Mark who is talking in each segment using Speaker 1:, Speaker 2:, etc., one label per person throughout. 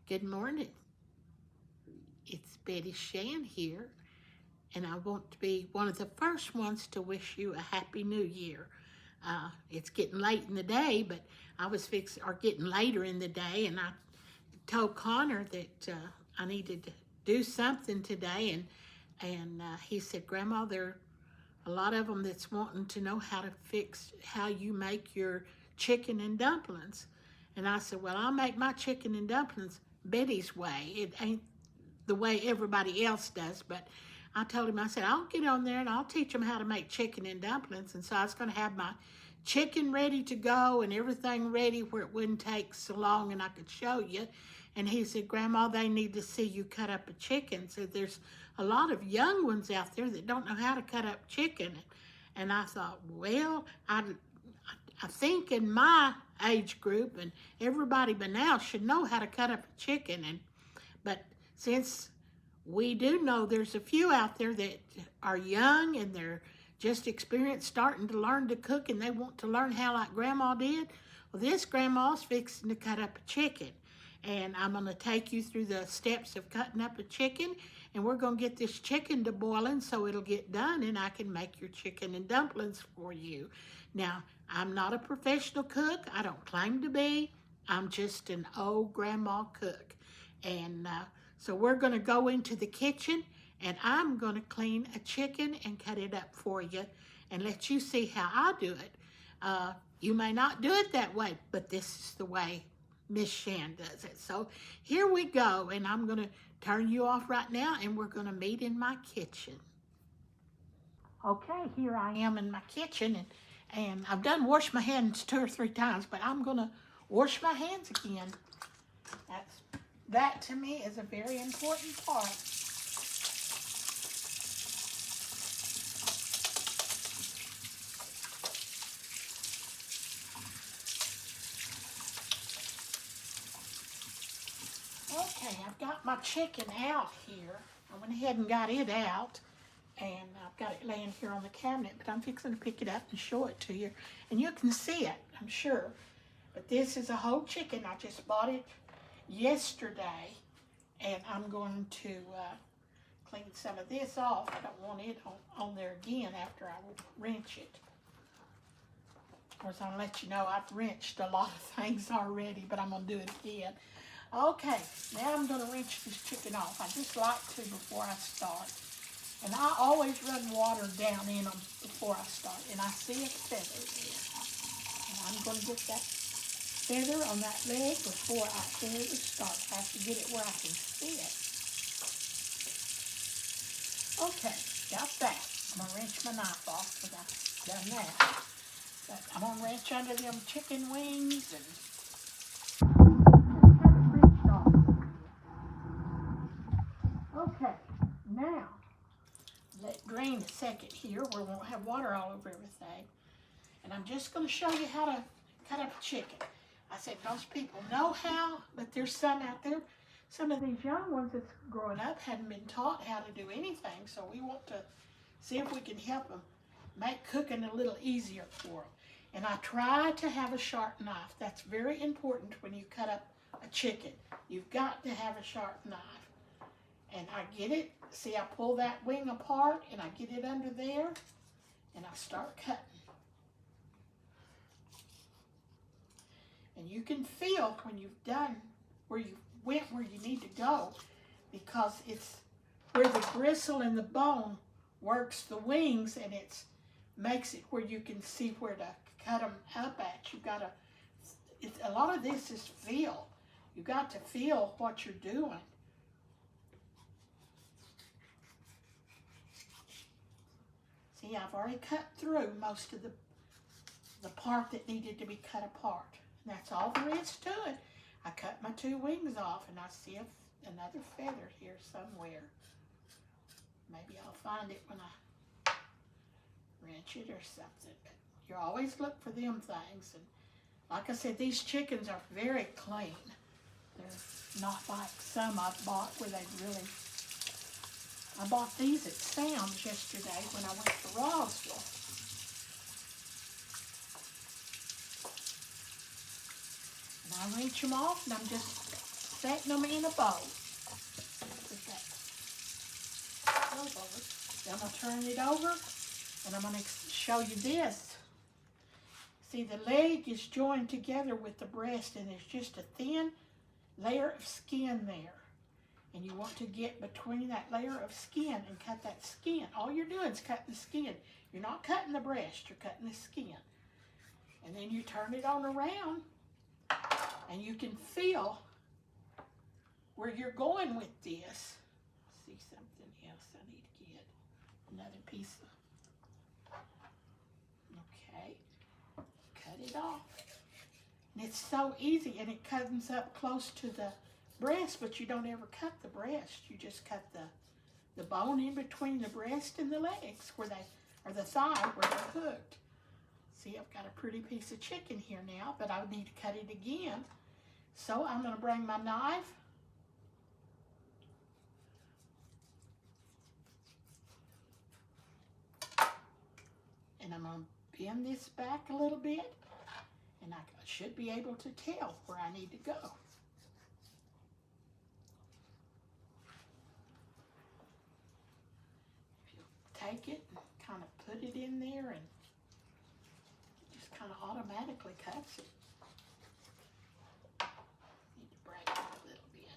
Speaker 1: Good morning. It's Betty Shan here, and I want to be one of the first ones to wish you a Happy New Year. It's getting late in the day, but getting later in the day, and I told Connor that I needed to do something today, and he said, Grandma, there are a lot of them that's wanting to know how you make your chicken and dumplings. And I said, well, I'll make my chicken and dumplings Betty's way. It ain't the way everybody else does, but I told him, I said, I'll get on there and I'll teach them how to make chicken and dumplings. And so I was going to have my chicken ready to go and everything ready where it wouldn't take so long and I could show you. And he said, Grandma, they need to see you cut up a chicken. So there's a lot of young ones out there that don't know how to cut up chicken. And I thought, well, I think in my age group and everybody by now should know how to cut up a chicken. But since we do know there's a few out there that are young and they're just experienced starting to learn to cook and they want to learn how like Grandma did, well, this Grandma's fixing to cut up a chicken. And I'm going to take you through the steps of cutting up a chicken, and we're going to get this chicken to boiling so it'll get done and I can make your chicken and dumplings for you. Now, I'm not a professional cook. I don't claim to be. I'm just an old grandma cook. And so we're going to go into the kitchen, and I'm going to clean a chicken and cut it up for you and let you see how I do it. You may not do it that way, but this is the way Miss Shan does it. So here we go, and I'm going to turn you off right now, and we're going to meet in my kitchen. Okay, here I am in my kitchen, and I've done washed my hands 2 or 3 times, but I'm going to wash my hands again. That to me is a very important part. Okay, I've got my chicken out here. I went ahead and got it out, and I've got it laying here on the cabinet, but I'm fixing to pick it up and show it to you. And you can see it, I'm sure. But this is a whole chicken. I just bought it yesterday, and I'm going to clean some of this off. I don't want it on there again after I rinse it. Of course, I'll let you know I've rinsed a lot of things already, but I'm going to do it again. Okay, now I'm going to rinse this chicken off. I just like to before I start. And I always run water down in them before I start. And I see a feather there. And I'm going to get that feather on that leg before I ever start. I have to get it where I can see it. Okay, got that. I'm going to wrench my knife off because I've done that. But I'm going to wrench under them chicken wings and okay, now let it drain a second here where we won't have water all over everything. And I'm just going to show you how to cut up a chicken. I said most people know how, but there's some out there. Some of these young ones that's growing up hadn't been taught how to do anything, so we want to see if we can help them make cooking a little easier for them. And I try to have a sharp knife. That's very important when you cut up a chicken. You've got to have a sharp knife. And I get it, see I pull that wing apart and I get it under there and I start cutting. And you can feel when you've done where you went where you need to go, because it's where the gristle and the bone works the wings, and it makes it where you can see where to cut them up at. You got to, a lot of this is feel. You got to feel what you're doing. See, I've already cut through most of the part that needed to be cut apart. And that's all there is to it. I cut my 2 wings off, and I see another feather here somewhere. Maybe I'll find it when I wrench it or something. But you always look for them things. And like I said, these chickens are very clean. They're not like some I've bought where they really... I bought these at Sam's yesterday when I went to Roswell. And I rinse them off, and I'm just setting them in a bowl. Put that over. Then I'm going to turn it over, and I'm going to show you this. See, the leg is joined together with the breast, and there's just a thin layer of skin there. And you want to get between that layer of skin and cut that skin. All you're doing is cutting the skin. You're not cutting the breast, you're cutting the skin. And then you turn it on around, and you can feel where you're going with this. See something else I need to get. Another piece of, okay. Cut it off. And it's so easy, and it comes up close to the breast, but you don't ever cut the breast. You just cut the bone in between the breast and the legs, where they, or the thigh, where they're hooked. See, I've got a pretty piece of chicken here now, but I need to cut it again. So I'm going to bring my knife. And I'm going to bend this back a little bit, and I should be able to tell where I need to go. If you take it and kind of put it in there, and it just kind of automatically cuts it. Need to break it a little bit.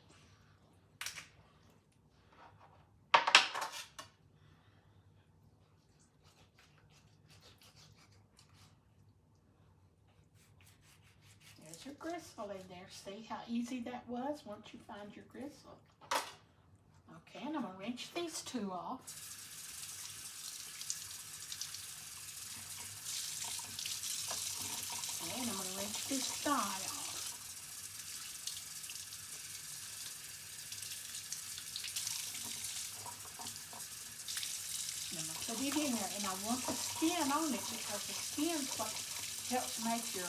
Speaker 1: There's your gristle in there. See how easy that was once you find your gristle. Okay, and I'm going to wrench these two off. Okay, and I'm going to wrench this thigh off. And I'm going to put it in there, and I want the skin on it because the skin's what helps make your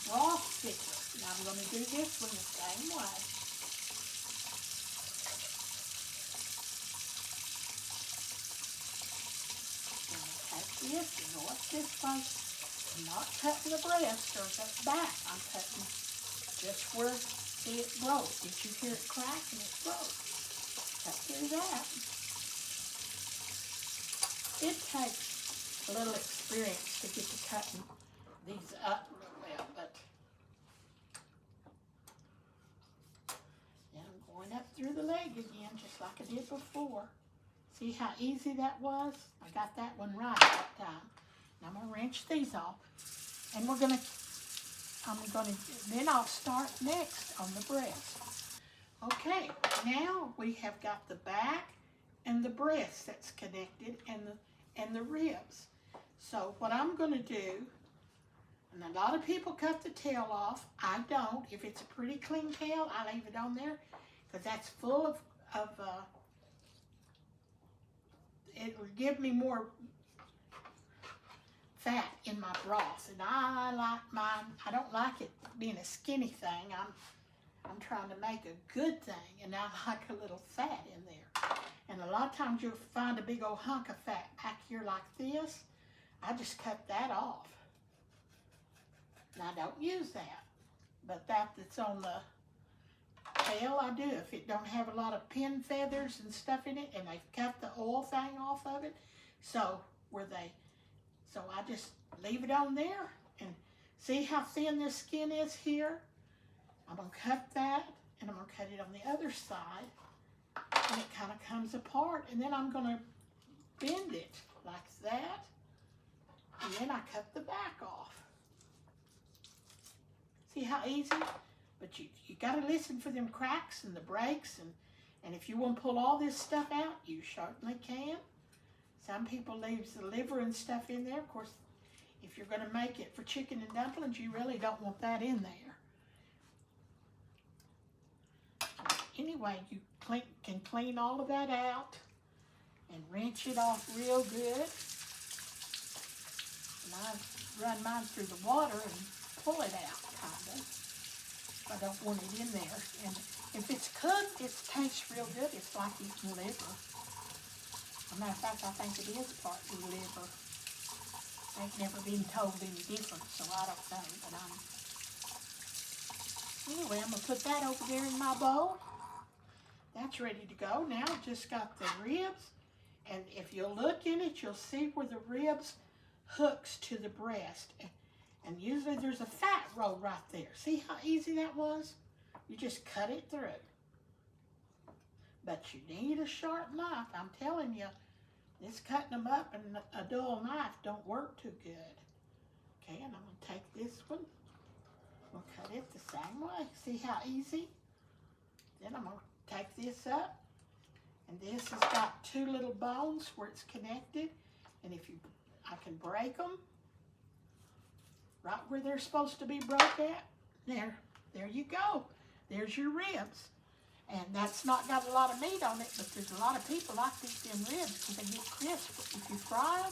Speaker 1: broth thicker. Now I'm going to do this one the same way. I'm going to cut this and go up this way. I'm not cutting the breast or the back. I'm cutting just where, see, it broke. Did you hear it crack? And it broke. Cut through that. It takes a little experience to get to cutting these up real well, but then I'm going up through the leg again, just like I did before. See how easy that was? I got that one right that time. Now I'm going to wrench these off, and then I'll start next on the breast. Okay, now we have got the back and the breast that's connected, and the ribs. So what I'm going to do, and a lot of people cut the tail off. I don't. If it's a pretty clean tail, I leave it on there because that's full of it will give me more fat in my broth, and I like mine. I don't like it being a skinny thing. I'm trying to make a good thing, and I like a little fat in there. And a lot of times you'll find a big old hunk of fat back here like this. I just cut that off. And I don't use that. But that's on the tail, I do. If it don't have a lot of pin feathers and stuff in it, and they've cut the oil thing off of it, so I just leave it on there. And see how thin this skin is here? I'm going to cut that, and I'm going to cut it on the other side. And it kind of comes apart, and then I'm going to bend it like that, and then I cut the back off. See how easy? But you got to listen for them cracks and the breaks, and if you want to pull all this stuff out, you certainly can. Some people leave the liver and stuff in there. Of course, if you're going to make it for chicken and dumplings, you really don't want that in there. Anyway, you can clean all of that out and rinse it off real good. And I run mine through the water and pull it out, kind of. I don't want it in there. And if it's cooked, it tastes real good. It's like eating liver. As a matter of fact, I think it is partly liver. I ain't never been told any different, so I don't know. But Anyway, I'm going to put that over there in my bowl. That's ready to go. Now I've just got the ribs. And if you'll look in it, you'll see where the ribs hooks to the breast. And usually there's a fat roll right there. See how easy that was? You just cut it through. But you need a sharp knife. I'm telling you, this cutting them up and a dull knife don't work too good. Okay, and I'm going to take this one. We'll cut it the same way. See how easy? Then I'm going to take this up. And this has got two little bones where it's connected. And I can break them right where they're supposed to be broke at. There you go. There's your ribs. And that's not got a lot of meat on it, but there's a lot of people like to eat them ribs because they get crisp if you fry them.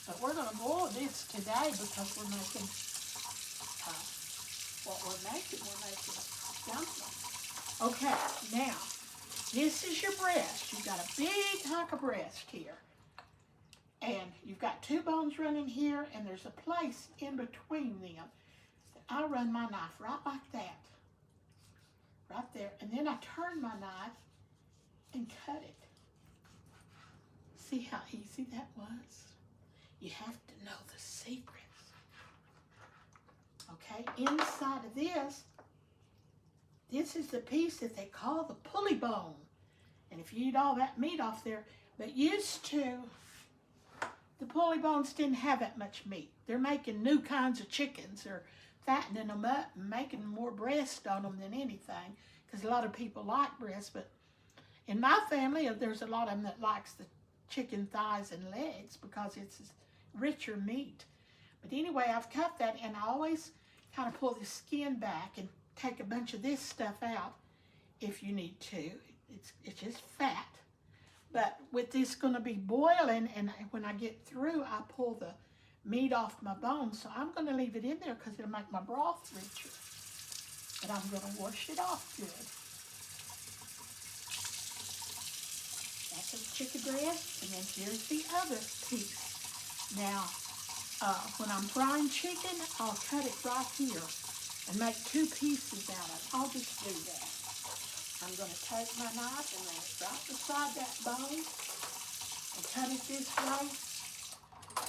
Speaker 1: But we're going to boil this today because we're making, we're making dumplings. Okay, now, this is your breast. You've got a big hunk of breast here. And you've got two bones running here, and there's a place in between them. I run my knife right like that. Right there. And then I turn my knife and cut it. See how easy that was? You have to know the secrets. Okay, inside of this is the piece that they call the pulley bone. And if you eat all that meat off there, but used to, the pulley bones didn't have that much meat. They're making new kinds of chickens. They're fattening them up and making more breast on them than anything, because a lot of people like breast. But in my family, there's a lot of them that likes the chicken thighs and legs because it's richer meat. But anyway, I've cut that, and I always kind of pull the skin back and take a bunch of this stuff out if you need to. It's just fat. But with this going to be boiling, and when I get through, I pull the meat off my bones. So I'm going to leave it in there because it'll make my broth richer. But I'm going to wash it off good. That's a chicken breast, and then here's the other piece. Now, when I'm frying chicken, I'll cut it right here and make two pieces out of it. I'll just do that. I'm going to take my knife and lay it right beside that bone and cut it this way.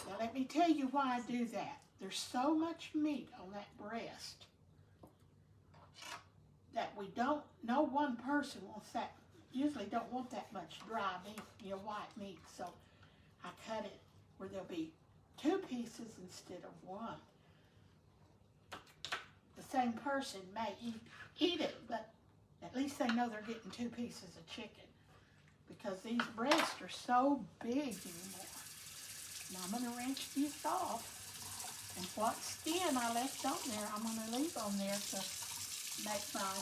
Speaker 1: Now let me tell you why I do that. There's so much meat on that breast that no one person wants that, usually don't want that much dry meat, white meat. So I cut it where there'll be two pieces instead of one. The same person may eat it, but at least they know they're getting two pieces of chicken because these breasts are so big anymore. Now I'm going to wrench these off, and what skin I left on there, I'm going to leave on there to make my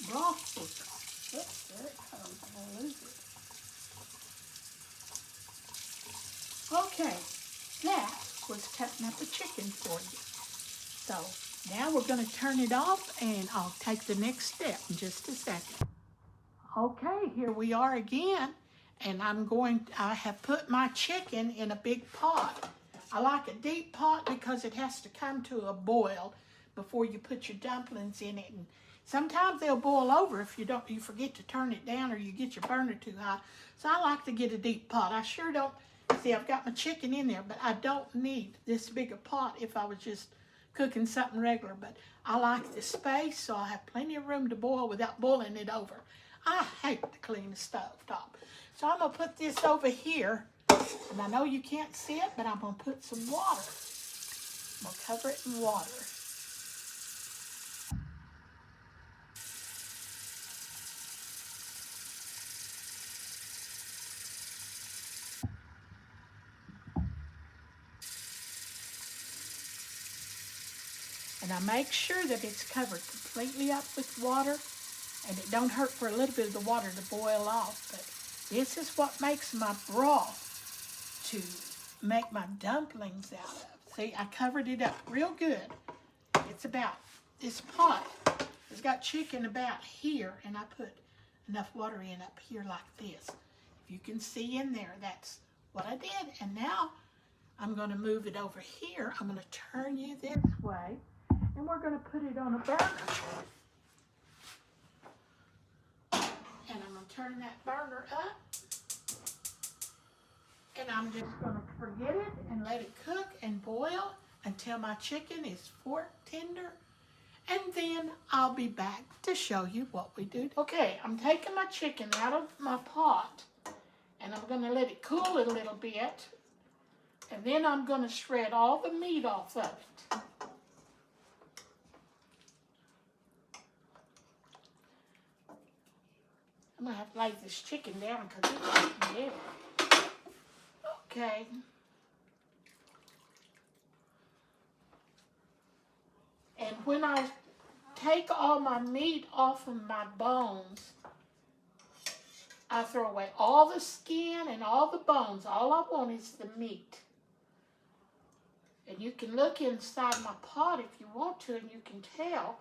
Speaker 1: broth thicker. Oops, there it comes. I'm going to lose it. Okay, that was cutting up a chicken for you. So now we're going to turn it off, and I'll take the next step in just a second. Okay, here we are again, and I have put my chicken in a big pot. I like a deep pot because it has to come to a boil before you put your dumplings in it. And sometimes they'll boil over if you forget to turn it down or you get your burner too high. So I like to get a deep pot. I sure don't, see, I've got my chicken in there, but I don't need this big a pot if I was just cooking something regular. But I like the space, so I have plenty of room to boil without boiling it over. I hate to clean the stove top. So I'm going to put this over here, and I know you can't see it, but I'm going to put some water. I'm going to cover it in water. And I make sure that it's covered completely up with water, and it don't hurt for a little bit of the water to boil off. But this is what makes my broth to make my dumplings out of. See, I covered it up real good. It's about, this pot has got chicken about here, and I put enough water in up here like this. If you can see in there, that's what I did. And now I'm going to move it over here. I'm going to turn you this way, and we're going to put it on a burner. turn that burner up. And I'm just gonna forget it and let it cook and boil until my chicken is fork tender. And then I'll be back to show you what we do. Okay, I'm taking my chicken out of my pot and I'm gonna let it cool a little bit. And then I'm gonna shred all the meat off of it. I'm gonna have to lay this chicken down because it's getting heavy. Okay. And when I take all my meat off of my bones, I throw away all the skin and all the bones. All I want is the meat. And you can look inside my pot if you want to, and you can tell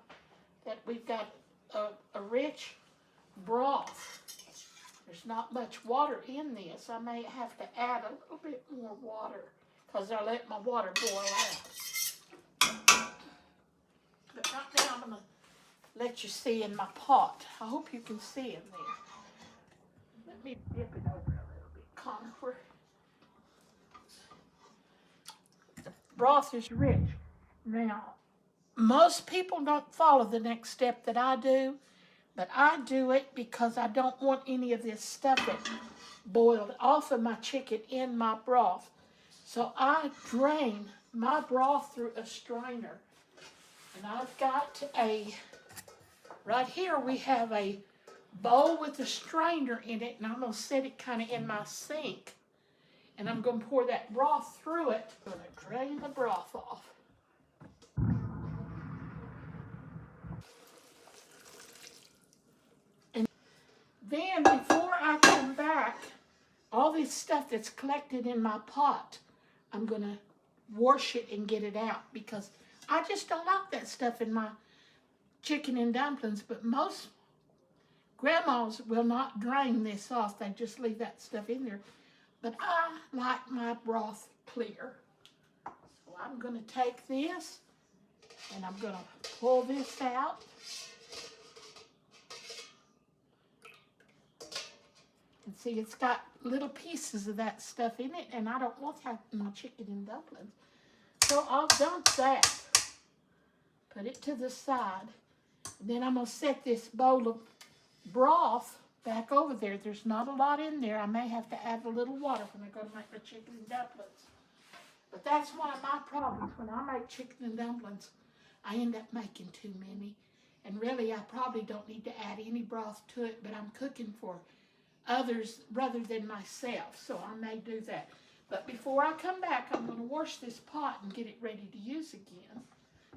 Speaker 1: that we've got a rich broth. There's not much water in this. I may have to add a little bit more water because I let my water boil out. But right now I'm going to let you see in my pot. I hope you can see in there. Let me dip it over a little bit, Concord. The broth is rich. Now, most people don't follow the next step that I do, but I do it because I don't want any of this stuff that boiled off of my chicken in my broth. So I drain my broth through a strainer. And I've got right here we have a bowl with a strainer in it, and I'm going to set it kind of in my sink. And I'm going to pour that broth through it. I'm going to drain the broth off. And then before I come back, all this stuff that's collected in my pot, I'm going to wash it and get it out because I just don't like that stuff in my chicken and dumplings, but most grandmas will not drain this off. They just leave that stuff in there. But I like my broth clear. So I'm going to take this and I'm going to pull this out. And see, it's got little pieces of that stuff in it, and I don't want that in my chicken and dumplings. So I'll dump that. Put it to the side. And then I'm going to set this bowl of broth back over there. There's not a lot in there. I may have to add a little water when I go to make my chicken and dumplings. But that's one of my problems. When I make chicken and dumplings, I end up making too many. And really, I probably don't need to add any broth to it, but I'm cooking for others rather than myself, so I may do that. But before I come back, I'm going to wash this pot and get it ready to use again.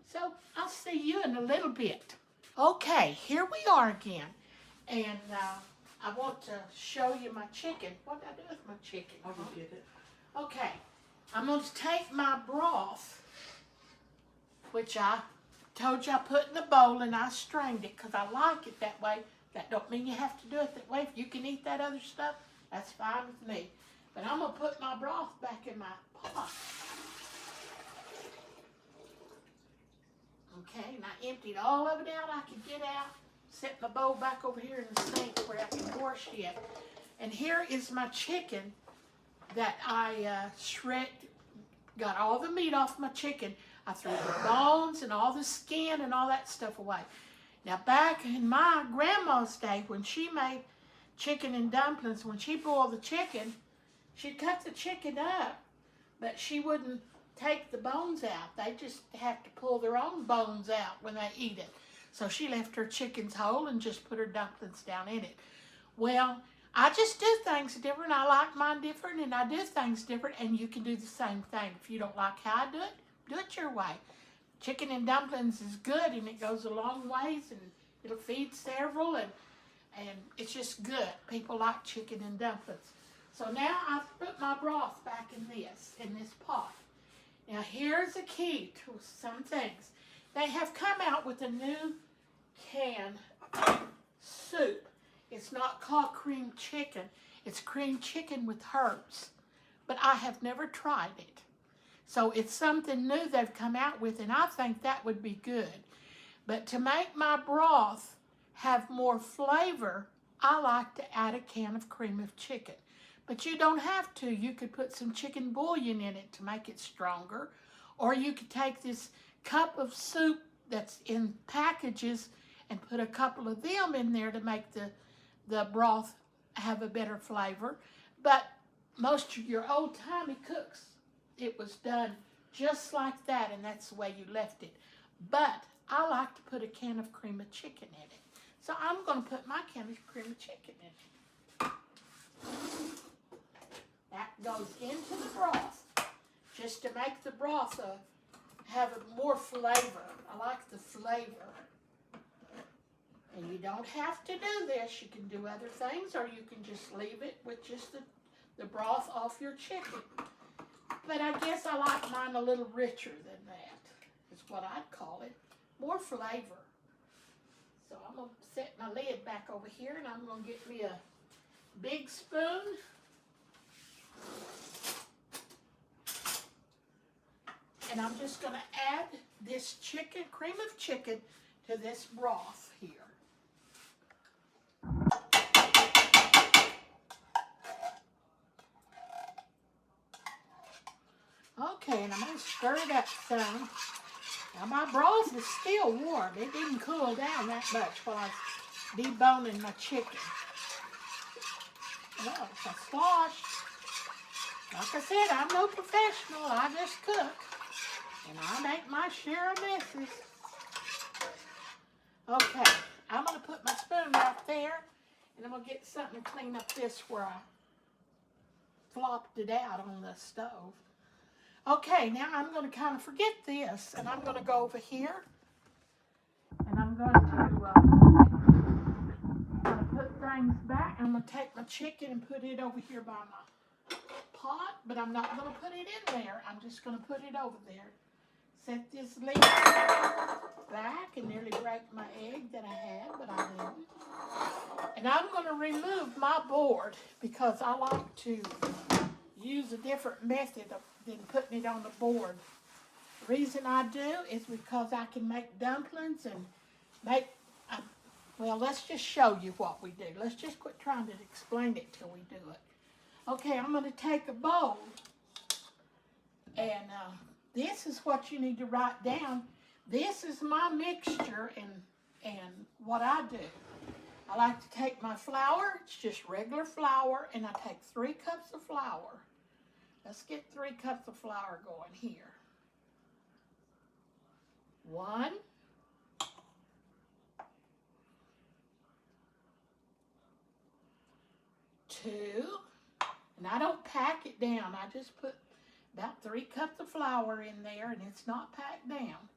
Speaker 1: So I'll see you in a little bit. Okay, here we are again. And I want to show you my chicken. What did I do with my chicken?
Speaker 2: I will get it.
Speaker 1: Okay, I'm going to take my broth, which I told you I put in the bowl and I strained it because I like it that way. That don't mean you have to do it that way. If you can eat that other stuff, that's fine with me. But I'm going to put my broth back in my pot. Okay, and I emptied all of it out I could get out. Set my bowl back over here in the sink where I can wash it. And here is my chicken that I shred. Got all the meat off my chicken. I threw the bones and all the skin and all that stuff away. Now, back in my grandma's day, when she made chicken and dumplings, when she boiled the chicken, she'd cut the chicken up, but she wouldn't take the bones out. They just have to pull their own bones out when they eat it. So she left her chickens whole and just put her dumplings down in it. Well, I just do things different. I like mine different, and I do things different, and you can do the same thing. If you don't like how I do it your way. Chicken and dumplings is good, and it goes a long ways, and it'll feed several, and it's just good. People like chicken and dumplings. So now I've put my broth back in this pot. Now here's the key to some things. They have come out with a new can of soup. It's not called cream chicken. It's cream chicken with herbs, but I have never tried it. So it's something new they've come out with, and I think that would be good. But to make my broth have more flavor, I like to add a can of cream of chicken. But you don't have to. You could put some chicken bouillon in it to make it stronger. Or you could take this cup of soup that's in packages and put a couple of them in there to make the broth have a better flavor. But most of your old-timey cooks, it was done just like that, and that's the way you left it. But I like to put a can of cream of chicken in it. So I'm going to put my can of cream of chicken in it. That goes into the broth, just to make the broth have a more flavor. I like the flavor. And you don't have to do this. You can do other things, or you can just leave it with just the broth off your chicken. But I guess I like mine a little richer than that, is what I'd call it. More flavor. So I'm going to set my lid back over here, and I'm going to get me a big spoon. And I'm just going to add this chicken, cream of chicken, to this broth here. Okay, and I'm going to stir it up some. Now my broth is still warm. It didn't cool down that much while I was deboning my chicken. Well, it's a slosh. Like I said, I'm no professional. I just cook. And I make my share of messes. Okay, I'm going to put my spoon right there. And I'm going to get something to clean up this where I flopped it out on the stove. Okay, now I'm going to kind of forget this, and I'm going to go over here, and I'm going to put things back. I'm going to take my chicken and put it over here by my pot, but I'm not going to put it in there. I'm just going to put it over there. Set this lid back and nearly break my egg that I had, but I didn't. And I'm going to remove my board because I like to use a different method than putting it on the board. The reason I do is because I can make dumplings and make, well, let's just show you what we do. Let's just quit trying to explain it till we do it. Okay, I'm going to take a bowl, and this is what you need to write down. This is my mixture and what I do. I like to take my flour, it's just regular flour, and I take 3 cups of flour. Let's get 3 cups of flour going here. 1, 2, and I don't pack it down. I just put about 3 cups of flour in there, and it's not packed down.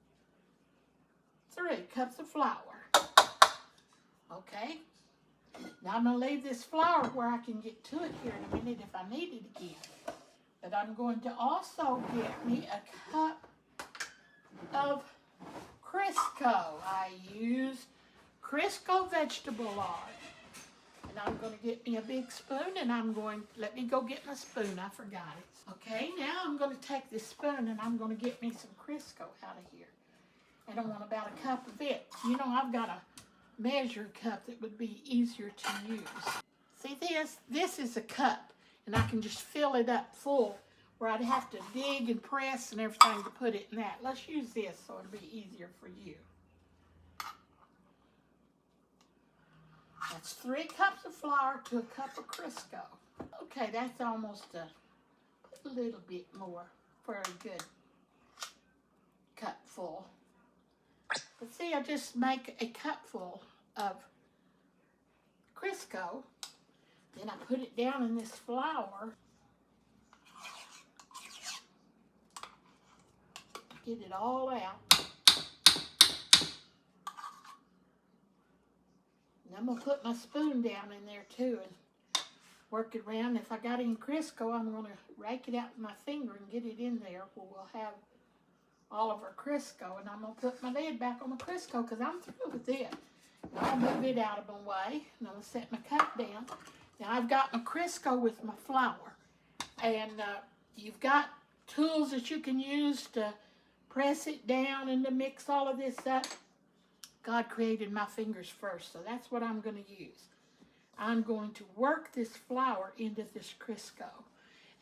Speaker 1: 3 cups of flour. Okay. Now I'm going to leave this flour where I can get to it here in a minute if I need it again. But I'm going to also get me a cup of Crisco. I use Crisco vegetable lard. And I'm going to get me a big spoon, and let me go get my spoon. I forgot it. Okay, now I'm going to take this spoon, and I'm going to get me some Crisco out of here. And I want about a cup of it. You know, I've got a measure cup that would be easier to use. See this? This is a cup, and I can just fill it up full where I'd have to dig and press and everything to put it in that. Let's use this so it'll be easier for you. That's 3 cups of flour to a cup of Crisco. Okay, that's almost a little bit more for a good cupful. But see, I just make a cupful of Crisco. Then I put it down in this flour. Get it all out. And I'm going to put my spoon down in there too and work it around. If I got any Crisco, I'm going to rake it out with my finger and get it in there where we'll have all of our Crisco. And I'm going to put my lid back on the Crisco because I'm through with it. Now I'll move it out of my way, and I'm going to set my cup down. Now I've got my Crisco with my flour. And you've got tools that you can use to press it down and to mix all of this up. God created my fingers first, so that's what I'm going to use. I'm going to work this flour into this Crisco.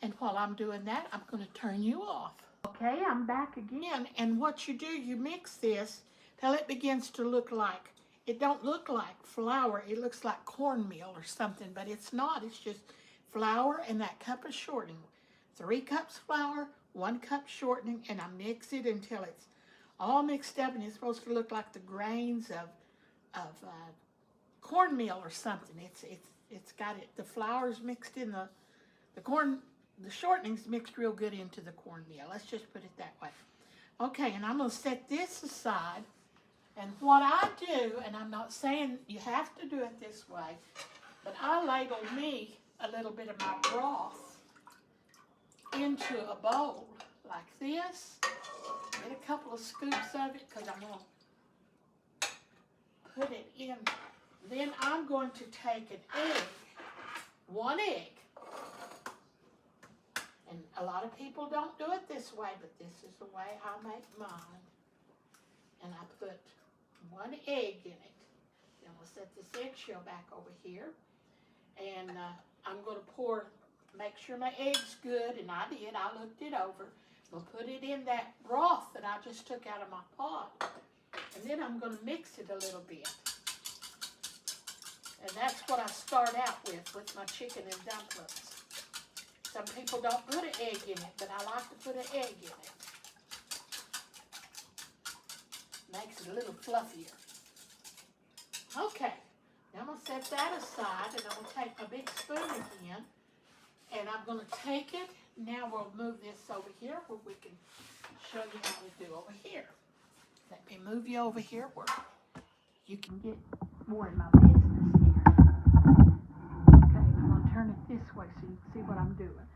Speaker 1: And while I'm doing that, I'm going to turn you off. Okay, I'm back again. And what you do, you mix this till it begins to look like, it don't look like flour. It looks like cornmeal or something, but it's not. It's just flour and that cup of shortening. 3 cups flour, 1 cup shortening, and I mix it until it's all mixed up, and it's supposed to look like the grains of cornmeal or something. It's got it. The flour's mixed in the shortening's mixed real good into the cornmeal. Let's just put it that way. Okay, and I'm gonna set this aside. And what I do, and I'm not saying you have to do it this way, but I ladle me a little bit of my broth into a bowl like this. Get a couple of scoops of it because I'm gonna put it in. Then I'm going to take an egg, 1 egg. And a lot of people don't do it this way, but this is the way I make mine. And I put 1 egg in it. Then we'll set this eggshell back over here. And I'm going to make sure my egg's good, and I did. I looked it over. We'll put it in that broth that I just took out of my pot. And then I'm going to mix it a little bit. And that's what I start out with my chicken and dumplings. Some people don't put an egg in it, but I like to put an egg in it. Makes it a little fluffier. Okay, now I'm going to set that aside, and I'm going to take my big spoon again, and I'm going to take it. Now we'll move this over here where we can show you how we do over here. Let me move you over here where you can get more in my business here. Okay, I'm going to turn it this way so you can see what I'm doing.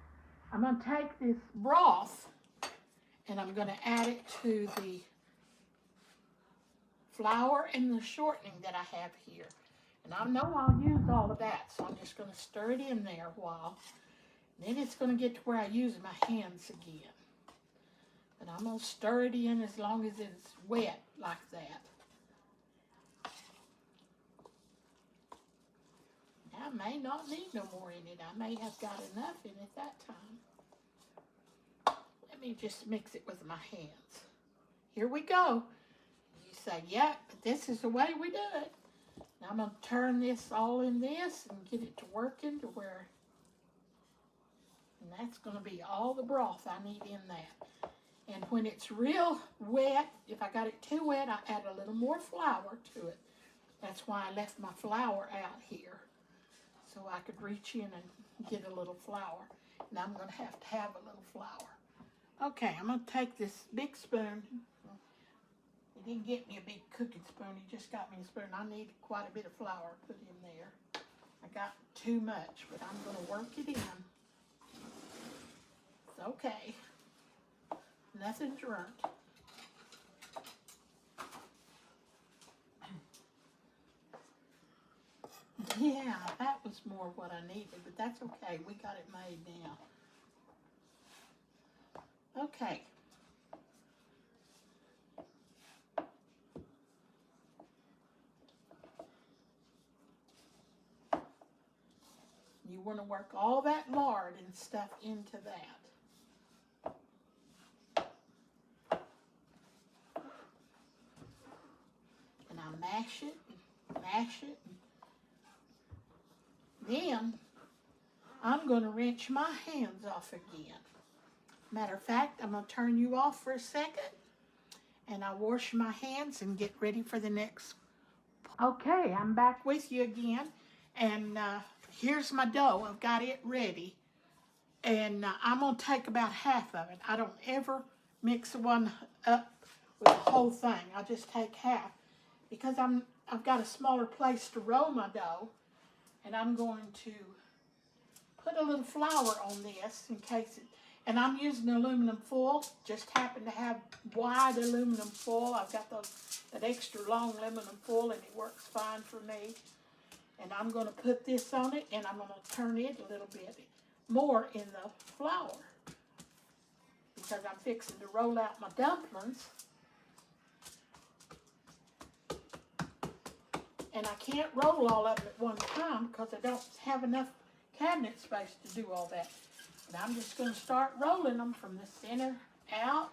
Speaker 1: I'm going to take this broth and I'm going to add it to the flour and the shortening that I have here. And I know I'll use all of that, so I'm just going to stir it in there a while. Then it's going to get to where I use my hands again. And I'm going to stir it in as long as it's wet like that. I may not need no more in it. I may have got enough in it that time. Let me just mix it with my hands. Here we go. You say, yeah, but this is the way we do it. Now I'm going to turn this all in this and get it to working to where, and that's going to be all the broth I need in that. And when it's real wet, if I got it too wet, I add a little more flour to it. That's why I left my flour out here, so I could reach in and get a little flour. And I'm going to have a little flour. Okay, I'm going to take this big spoon. He didn't get me a big cooking spoon. He just got me a spoon. I need quite a bit of flour put in there. I got too much, but I'm going to work it in. It's okay. Nothing's ruined. Yeah, that was more what I needed, but that's okay. We got it made now. Okay. You want to work all that lard and stuff into that. And I mash it, mash it. Then I'm going to rinse my hands off again. Matter of fact, I'm going to turn you off for a second, and I'll wash my hands and get ready for the next. Okay, I'm back with you again, and here's my dough. I've got it ready, and I'm going to take about half of it. I don't ever mix one up with the whole thing. I just take half because I've got a smaller place to roll my dough, and I'm going to put a little flour on this in case it, and I'm using aluminum foil. Just happen to have wide aluminum foil. I've got that extra long aluminum foil, and it works fine for me. And I'm going to put this on it, and I'm going to turn it a little bit more in the flour because I'm fixing to roll out my dumplings. And I can't roll all of them at one time because I don't have enough cabinet space to do all that. And I'm just going to start rolling them from the center out.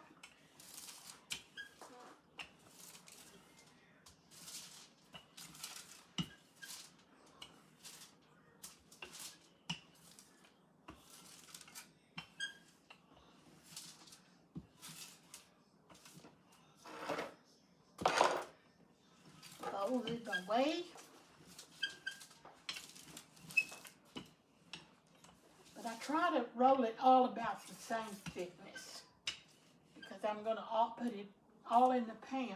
Speaker 1: Fold it away. But I try to roll it all about the same thickness because I'm going to put it all in the pan.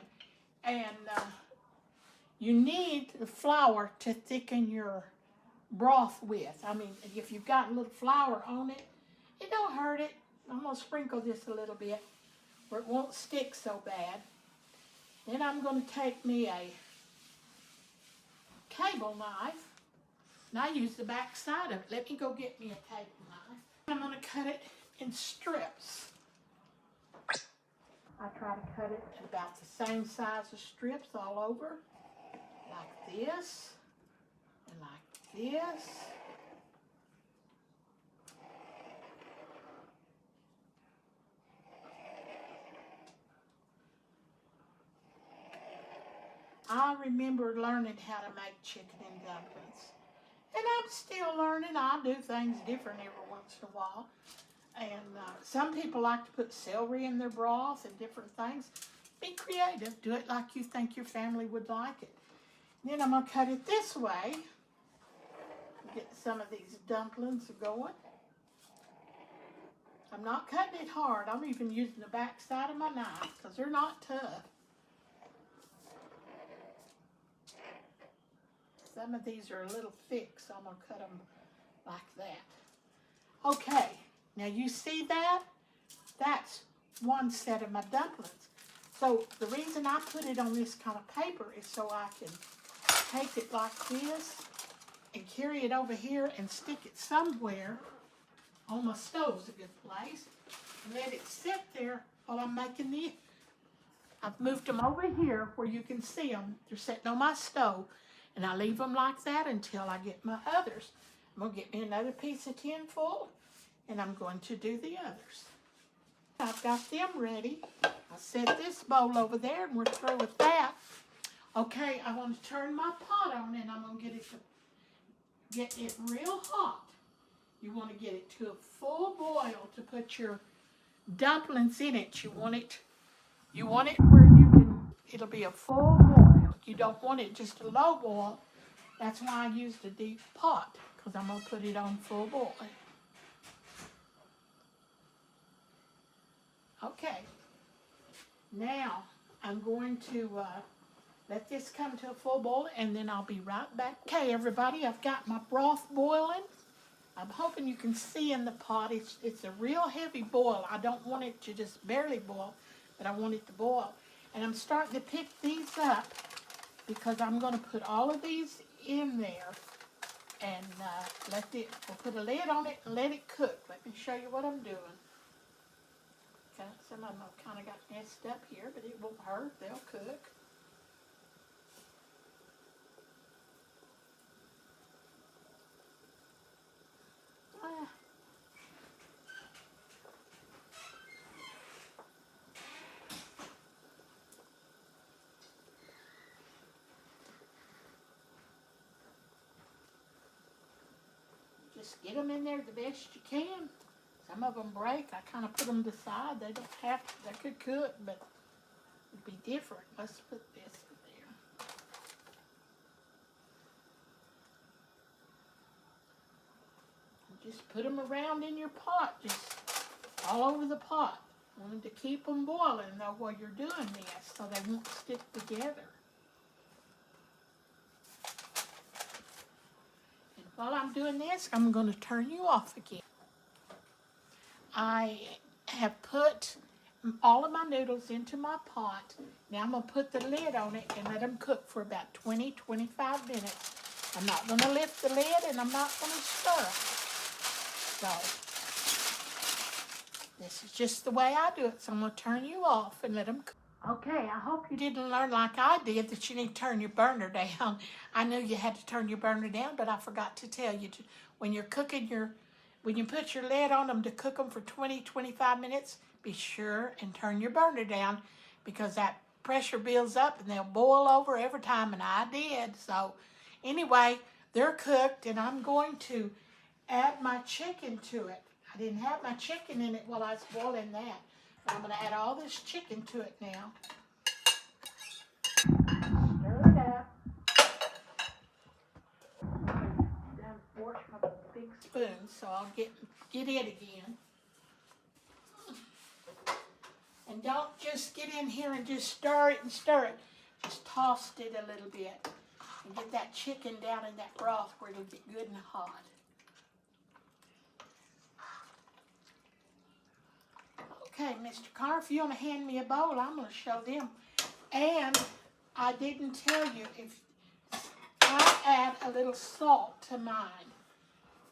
Speaker 1: And you need the flour to thicken your broth with. I mean, if you've got a little flour on it, it don't hurt it. I'm going to sprinkle this a little bit where it won't stick so bad. Then I'm going to take me a table knife, and I use the back side of it. Let me go get me a table knife. I'm going to cut it in strips. I try to cut it about the same size of strips all over, like this, and like this. I remember learning how to make chicken and dumplings. And I'm still learning. I do things different every once in a while. And some people like to put celery in their broth and different things. Be creative. Do it like you think your family would like it. Then I'm going to cut it this way. Get some of these dumplings going. I'm not cutting it hard. I'm even using the back side of my knife because they're not tough. Some of these are a little thick, so I'm going to cut them like that. Okay, now you see that? That's one set of my dumplings. So the reason I put it on this kind of paper is so I can take it like this and carry it over here and stick it somewhere. On my stove's a good place. And let it sit there while I'm making the... I've moved them over here where you can see them. They're sitting on my stove. And I leave them like that until I get my others. I'm going to get me another piece of tin foil, and I'm going to do the others. I've got them ready. I set this bowl over there, and we're through with that. Okay, I want to turn my pot on, and I'm going to get it real hot. You want to get it to a full boil to put your dumplings in it. You want it where it'll be a full boil. You don't want it just a low boil. That's why I used a deep pot, because I'm going to put it on full boil. Okay. Now, I'm going to let this come to a full boil, and then I'll be right back. Okay, everybody, I've got my broth boiling. I'm hoping you can see in the pot. It's a real heavy boil. I don't want it to just barely boil, but I want it to boil. And I'm starting to pick these up because I'm going to put all of these in there and we'll put a lid on it and let it cook. Let me show you what I'm doing. Okay, some of them have kind of got messed up here, but it won't hurt. They'll cook. Just get them in there the best you can. Some of them break. I kind of put them to the side. They don't have to. They could cook, but it'd be different. Let's put this in there. Just put them around in your pot, just all over the pot. I want to keep them boiling though while you're doing this so they won't stick together. While I'm doing this, I'm going to turn you off again. I have put all of my noodles into my pot. Now I'm going to put the lid on it and let them cook for about 20-25 minutes. I'm not going to lift the lid and I'm not going to stir. So, this is just the way I do it. So I'm going to turn you off and let them cook. Okay, I hope you didn't learn like I did that you need to turn your burner down. I knew you had to turn your burner down, but I forgot to tell you to, when you're cooking when you put your lid on them to cook them for 20-25 minutes, be sure and turn your burner down because that pressure builds up and they'll boil over every time, and I did. So anyway, they're cooked and I'm going to add my chicken to it. I didn't have my chicken in it while I was boiling that. But I'm going to add all this chicken to it now. Stir it up. Down wash my big spoon, so I'll get it again. And don't just get in here and just stir it and stir it. Just toss it a little bit and get that chicken down in that broth where it'll get good and hot. Okay, Mr. Carr, if you want to hand me a bowl, I'm going to show them. And I didn't tell you, if I add a little salt to mine.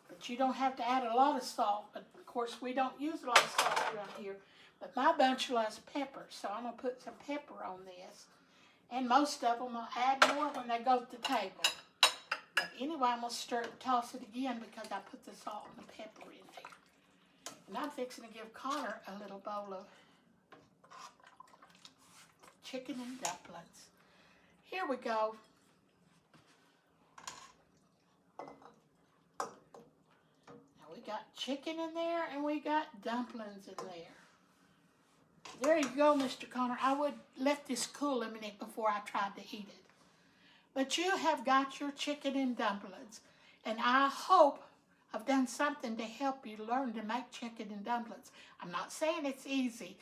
Speaker 1: But you don't have to add a lot of salt. But of course, we don't use a lot of salt around here. But my bunch loves pepper, so I'm going to put some pepper on this. And most of them will add more when they go to the table. But anyway, I'm going to stir it and toss it again because I put the salt and the pepper in there. And I'm fixing to give Connor a little bowl of chicken and dumplings. Here we go. Now we got chicken in there and we got dumplings in there. There you go, Mr. Connor. I would let this cool a minute before I tried to eat it. But you have got your chicken and dumplings. And I hope I've done something to help you learn to make chicken and dumplings. I'm not saying it's easy.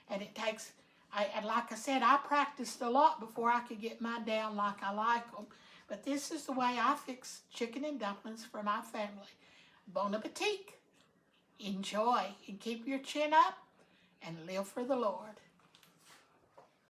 Speaker 1: And it takes, like I said, I practiced a lot before I could get mine down like I like them. But this is the way I fix chicken and dumplings for my family. Bon appetit. Enjoy and keep your chin up and live for the Lord.